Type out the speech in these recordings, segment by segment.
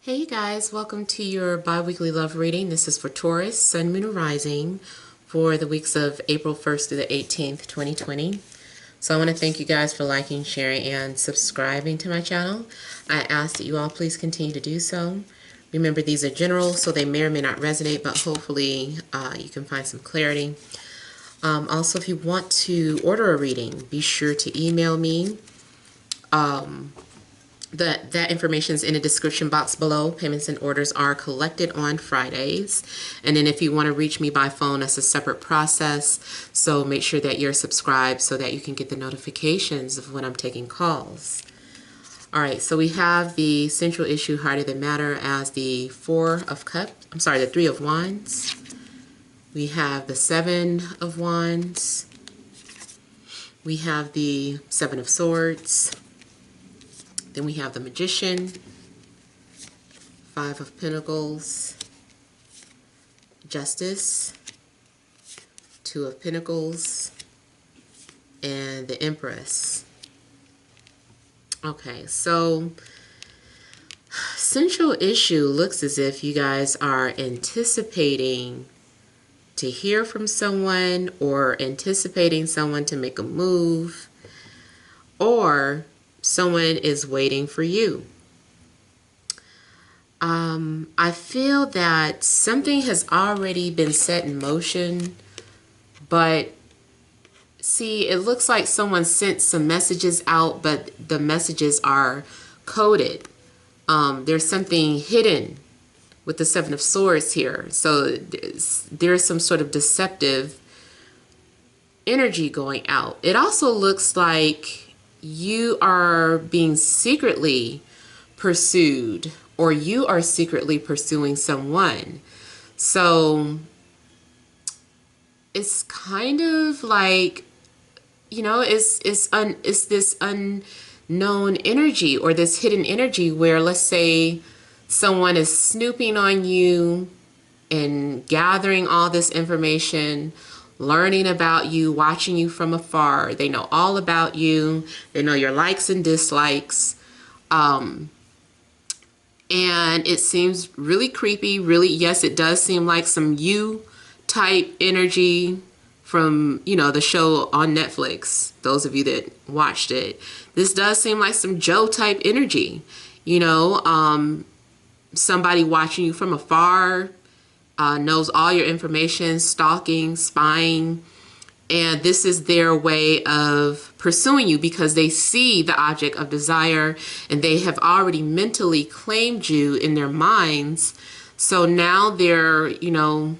Hey you guys, welcome to your bi-weekly love reading. This is for Taurus, Sun, Moon, and Rising for the weeks of April 1st through the 18th, 2020. So I want to thank you guys for liking, sharing, and subscribing to my channel. I ask that you all please continue to do so. Remember, these are general, so they may or may not resonate, but hopefully you can find some clarity. Also, if you want to order a reading, be sure to email me. That information is in the description box below. Payments and orders are collected on Fridays. And then if you want to reach me by phone, that's a separate process. So make sure that you're subscribed so that you can get the notifications of when I'm taking calls. All right, so we have the central issue, Heart of the Matter, as the the Three of Wands. We have the Seven of Wands. We have the Seven of Swords. Then we have the Magician, Five of Pentacles, Justice, Two of Pentacles, and the Empress. Okay, so central issue looks as if you guys are anticipating to hear from someone or anticipating someone to make a move, or someone is waiting for you. I feel that something has already been set in motion, but see, it looks like someone sent some messages out, but the messages are coded. There's something hidden with the Seven of Swords here. So there's some sort of deceptive energy going out. It also looks like you are being secretly pursued, or you are secretly pursuing someone. So it's kind of like, you know, it's this unknown energy or this hidden energy where, let's say, someone is snooping on you and gathering all this information, learning about you, watching you from afar. They know all about you. They know your likes and dislikes. And it seems really creepy. Really, yes, it does seem like some you type energy from, you know, the show on Netflix. Those of you that watched it. This does seem like some Joe type energy. You know, somebody watching you from afar, knows all your information, stalking, spying, and this is their way of pursuing you because they see the object of desire and they have already mentally claimed you in their minds. So now they're, you know,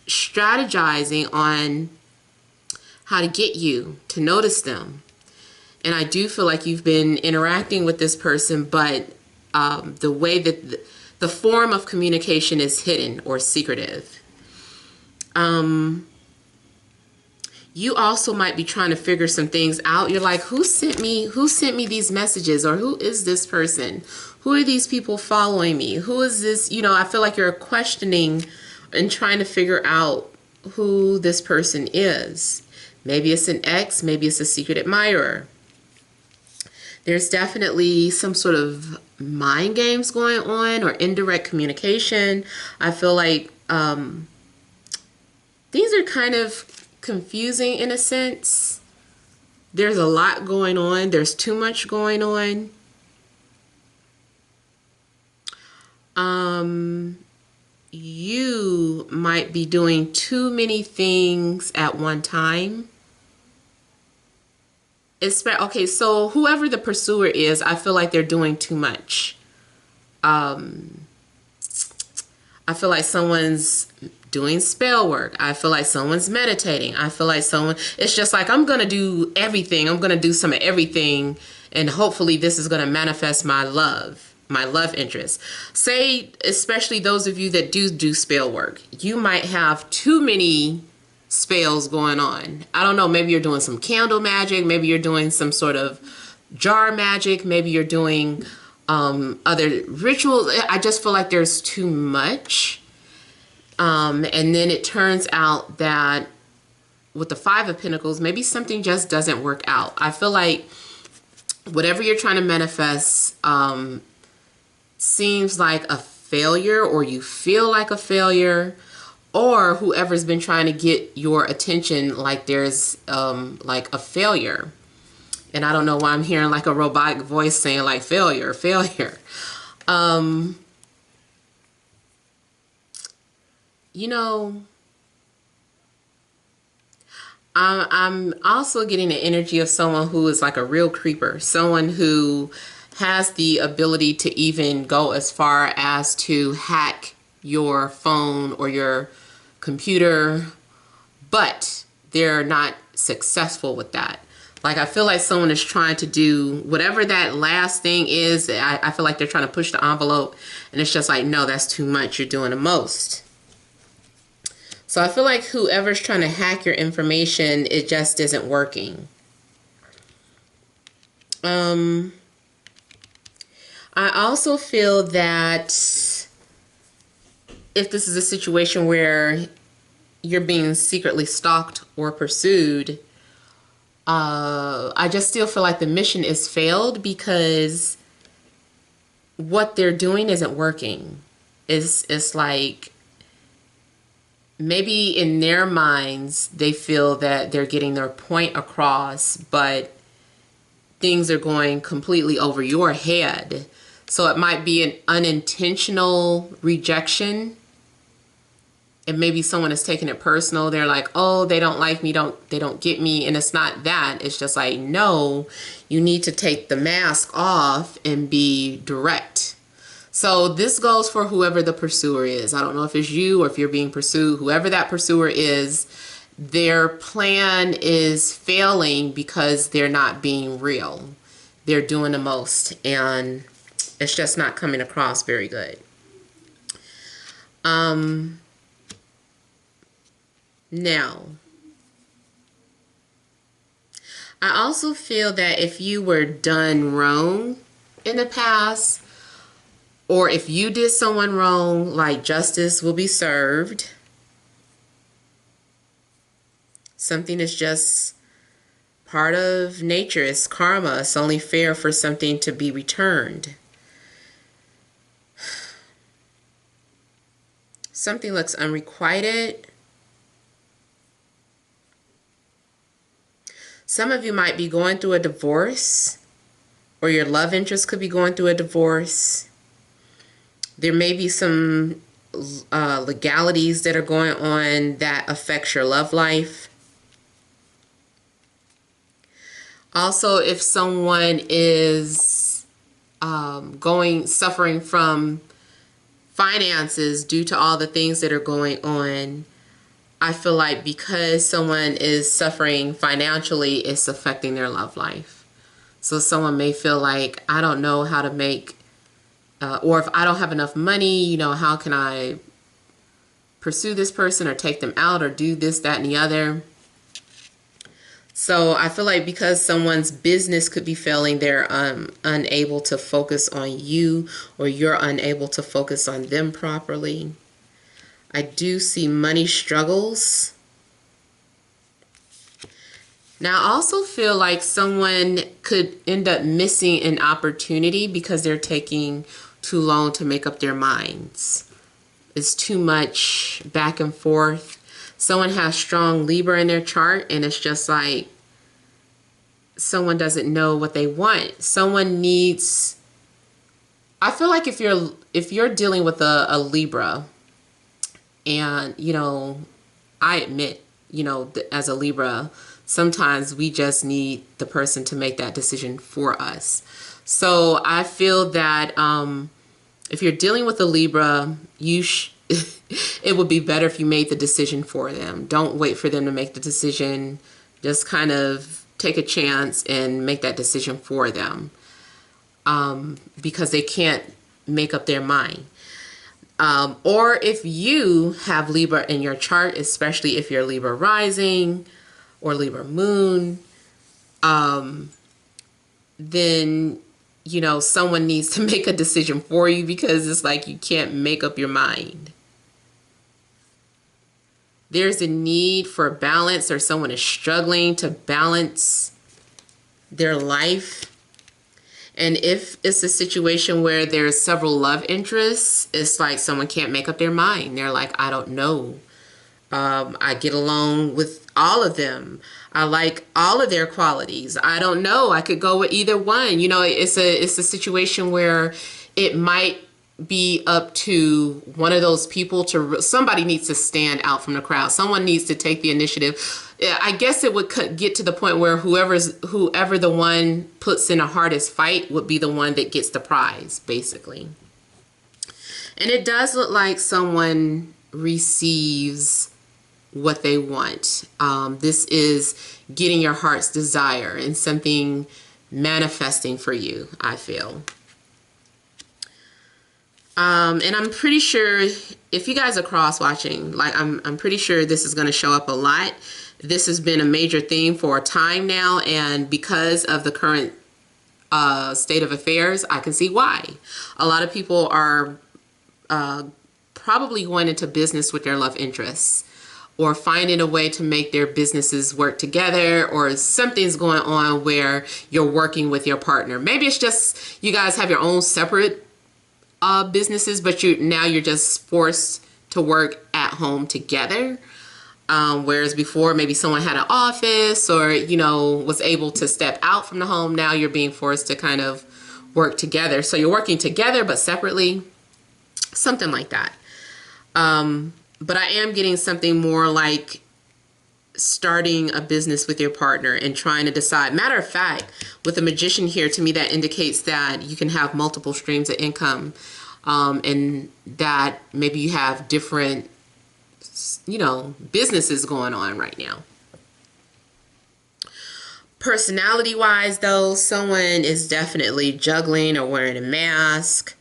strategizing on how to get you to notice them. And I do feel like you've been interacting with this person, but the way that the form of communication is hidden or secretive. You also might be trying to figure some things out. You're like, who sent me these messages, or who is this person? Who are these people following me? Who is this? You know, I feel like you're questioning and trying to figure out who this person is. Maybe it's an ex, maybe it's a secret admirer. There's definitely some sort of mind games going on or indirect communication. I feel like things are kind of confusing in a sense. There's a lot going on. There's too much going on. You might be doing too many things at one time. Okay, so whoever the pursuer is, I feel like they're doing too much. I feel like someone's doing spell work. I feel like someone's meditating. I feel like it's just like, I'm going to do everything. I'm going to do some of everything. And hopefully this is going to manifest my love interest. Say, especially those of you that do spell work, you might have too many spells going on. I don't know, maybe you're doing some candle magic, maybe you're doing some sort of jar magic, maybe you're doing other rituals. I just feel like there's too much. And then it turns out that with the Five of Pentacles, maybe something just doesn't work out. I feel like whatever you're trying to manifest seems like a failure, or you feel like a failure, or whoever's been trying to get your attention, like there's like a failure. And I don't know why I'm hearing like a robotic voice saying like failure, failure. You know, I'm also getting the energy of someone who is like a real creeper, someone who has the ability to even go as far as to hack your phone or your computer, but they're not successful with that. Like, I feel like someone is trying to do whatever that last thing is. I feel like they're trying to push the envelope, and it's just like, no, that's too much. You're doing the most. So I feel like whoever's trying to hack your information, it just isn't working. I also feel that if this is a situation where you're being secretly stalked or pursued, I just still feel like the mission is failed because what they're doing isn't working. It's like, maybe in their minds they feel that they're getting their point across, but things are going completely over your head. So it might be an unintentional rejection, and maybe someone is taking it personal. They're like, oh, they don't like me, they don't get me. And it's not that. It's just like, no, you need to take the mask off and be direct. So this goes for whoever the pursuer is. I don't know if it's you or if you're being pursued. Whoever that pursuer is, their plan is failing because they're not being real. They're doing the most, and it's just not coming across very good. Now, I also feel that if you were done wrong in the past, or if you did someone wrong, like, justice will be served. Something is just part of nature. It's karma. It's only fair for something to be returned. Something looks unrequited. Some of you might be going through a divorce, or your love interest could be going through a divorce. There may be some legalities that are going on that affects your love life. Also, if someone is suffering from finances due to all the things that are going on, I feel like because someone is suffering financially, it's affecting their love life. So someone may feel like, I don't know how to make or if I don't have enough money, you know, how can I pursue this person or take them out or do this, that, and the other? So I feel like because someone's business could be failing, they're unable to focus on you, or you're unable to focus on them properly. I do see money struggles. Now, I also feel like someone could end up missing an opportunity because they're taking too long to make up their minds. It's too much back and forth. Someone has strong Libra in their chart, and it's just like someone doesn't know what they want. Someone needs, I feel like if you're dealing with a Libra, and, you know, I admit, you know, as a Libra, sometimes we just need the person to make that decision for us. So I feel that if you're dealing with a Libra, it would be better if you made the decision for them. Don't wait for them to make the decision. Just kind of take a chance and make that decision for them, because they can't make up their mind. Or if you have Libra in your chart, especially if you're Libra rising or Libra moon, then, you know, someone needs to make a decision for you, because it's like you can't make up your mind. There's a need for balance, or someone is struggling to balance their life. And if it's a situation where there's several love interests, it's like someone can't make up their mind. They're like, I don't know. I get along with all of them. I like all of their qualities. I don't know. I could go with either one. You know, it's a situation where it might be up to one of those people to, somebody needs to stand out from the crowd. Someone needs to take the initiative. I guess it would get to the point where whoever the one puts in the hardest fight would be the one that gets the prize, basically. And it does look like someone receives what they want. This is getting your heart's desire and something manifesting for you, I feel. And I'm pretty sure if you guys are cross-watching, like I'm pretty sure this is going to show up a lot. This has been a major theme for a time now, and because of the current state of affairs, I can see why. A lot of people are probably going into business with their love interests, or finding a way to make their businesses work together, or something's going on where you're working with your partner. Maybe it's just you guys have your own separate businesses, but now you're just forced to work at home together. Whereas before, maybe someone had an office or, you know, was able to step out from the home. Now you're being forced to kind of work together. So you're working together, but separately, something like that. But I am getting something more like starting a business with your partner and trying to decide. Matter of fact, with the Magician here, to me, that indicates that you can have multiple streams of income, and that maybe you have different, you know, businesses going on right now. Personality-wise, though, someone is definitely juggling or wearing a mask.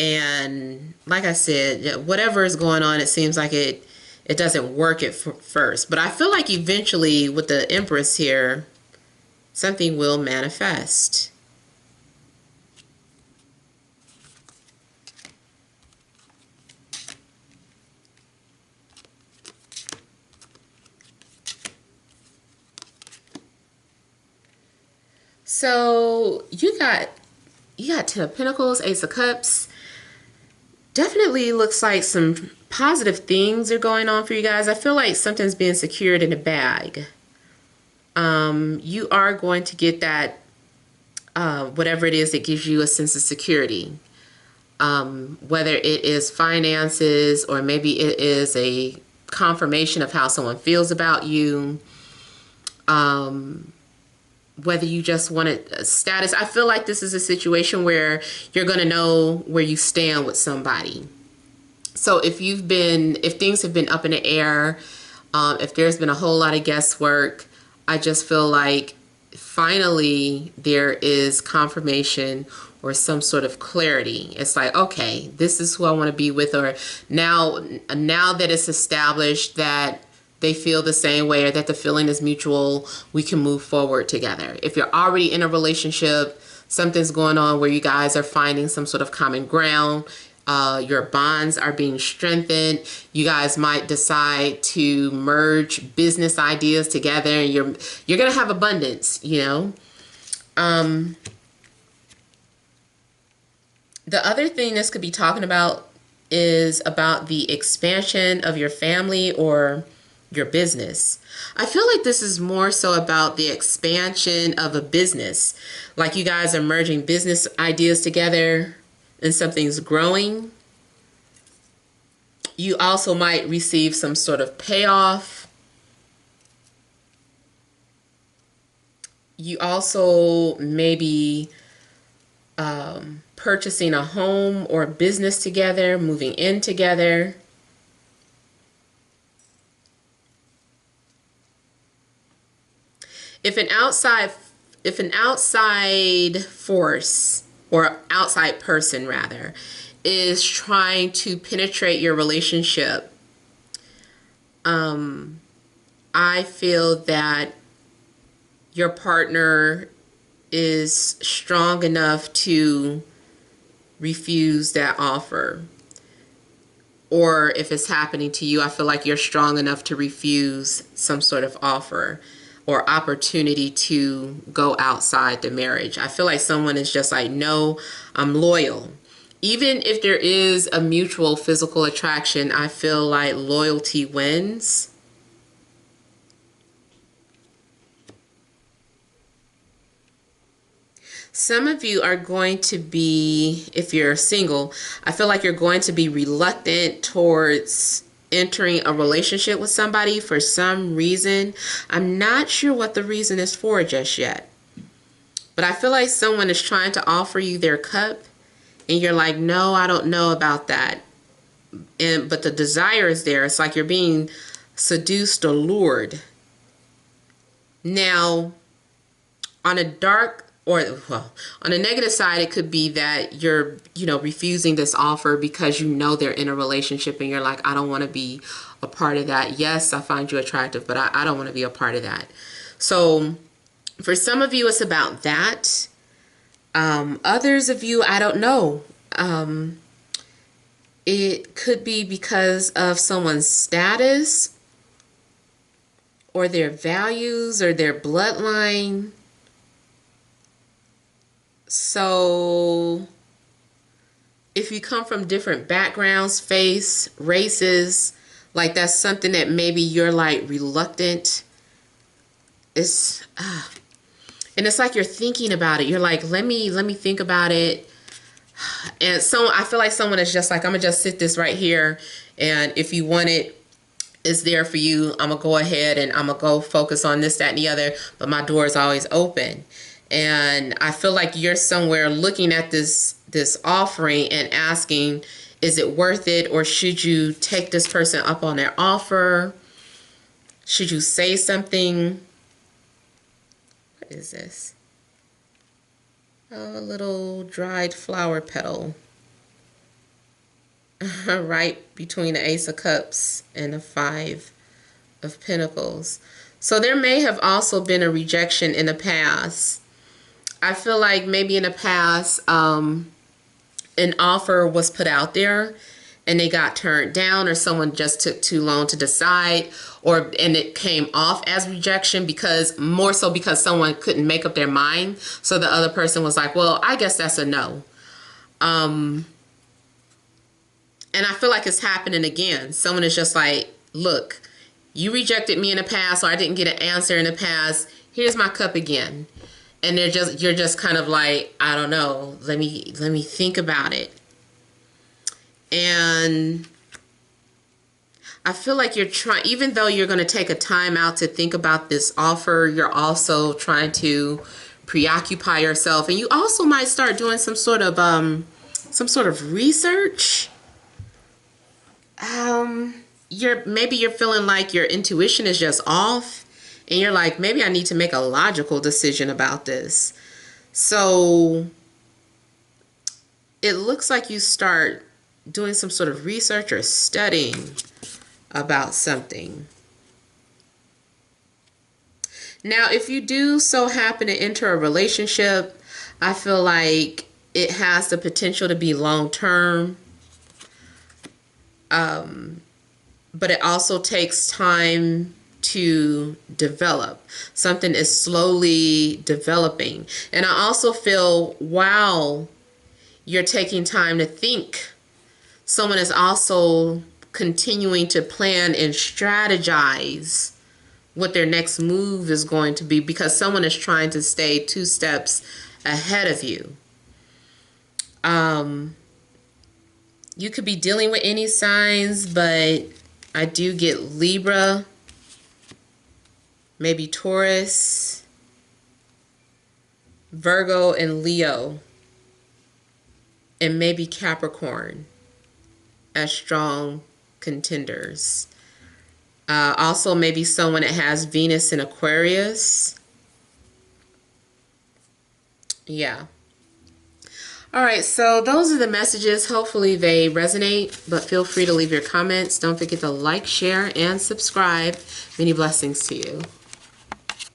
And like I said, whatever is going on, it seems like it doesn't work at first. But I feel like eventually with the Empress here, something will manifest. So you got Ten of Pentacles, Ace of Cups. Definitely looks like some positive things are going on for you guys. I feel like something's being secured in a bag. You are going to get that, whatever it is that gives you a sense of security. Whether it is finances, or maybe it is a confirmation of how someone feels about you. Whether you just wanted a status. I feel like this is a situation where you're going to know where you stand with somebody. So if things have been up in the air, if there's been a whole lot of guesswork, I just feel like finally there is confirmation or some sort of clarity. It's like, okay, this is who I want to be with, or now that it's established that they feel the same way, or that the feeling is mutual, we can move forward together. If you're already in a relationship, something's going on where you guys are finding some sort of common ground. Your bonds are being strengthened. You guys might decide to merge business ideas together, and you're gonna have abundance, you know. The other thing this could be talking about is about the expansion of your family or your business. I feel like this is more so about the expansion of a business. Like you guys are merging business ideas together and something's growing. You also might receive some sort of payoff. You also maybe purchasing a home or business together, moving in together. If an outside force, or outside person rather, is trying to penetrate your relationship, I feel that your partner is strong enough to refuse that offer. Or if it's happening to you, I feel like you're strong enough to refuse some sort of offer. or opportunity to go outside the marriage. I feel like someone is just like, no, I'm loyal. Even if there is a mutual physical attraction, I feel like loyalty wins. Some of you are going to be, if you're single, I feel like you're going to be reluctant towards entering a relationship with somebody for some reason. I'm not sure what the reason is for just yet. But I feel like someone is trying to offer you their cup and you're like, no, I don't know about that. But the desire is there. It's like you're being seduced or lured. Now, on a negative side, it could be that you're, refusing this offer because they're in a relationship and you're like, I don't want to be a part of that. Yes, I find you attractive, but I don't want to be a part of that. So for some of you, it's about that. Others of you, I don't know. It could be because of someone's status or their values or their bloodline. So if you come from different backgrounds, faiths, races, like that's something that maybe you're like reluctant. And it's like you're thinking about it. You're like, let me think about it. And so I feel like someone is just like, I'm gonna just sit this right here, and if you want it, it's there for you. I'm gonna go ahead and I'm gonna go focus on this, that, and the other, but my door is always open. And I feel like you're somewhere looking at this offering and asking, is it worth it, or should you take this person up on their offer? Should you say something? What is this? Oh, a little dried flower petal. Right between the Ace of Cups and the Five of Pentacles. So there may have also been a rejection in the past. I feel like maybe in the past, an offer was put out there and they got turned down, or someone just took too long to decide, and it came off as rejection because someone couldn't make up their mind. So the other person was like, well, I guess that's a no. And I feel like it's happening again. Someone is just like, look, you rejected me in the past, or I didn't get an answer in the past. Here's my cup again. And you're just kind of like, I don't know, let me think about it. And I feel like you're trying, even though you're going to take a time out to think about this offer, you're also trying to preoccupy yourself, and you also might start doing some sort of research. Maybe you're feeling like your intuition is just off, and you're like, maybe I need to make a logical decision about this. So it looks like you start doing some sort of research or studying about something. Now, if you do so happen to enter a relationship, I feel like it has the potential to be long-term. But it also takes time to develop. Something is slowly developing. And I also feel while you're taking time to think, someone is also continuing to plan and strategize what their next move is going to be, because someone is trying to stay 2 steps ahead of you. You could be dealing with any signs, but I do get Libra, maybe Taurus, Virgo, and Leo, and maybe Capricorn as strong contenders. Also maybe someone that has Venus in Aquarius. Yeah. All right, so those are the messages. Hopefully they resonate, but feel free to leave your comments. Don't forget to like, share, and subscribe. Many blessings to you.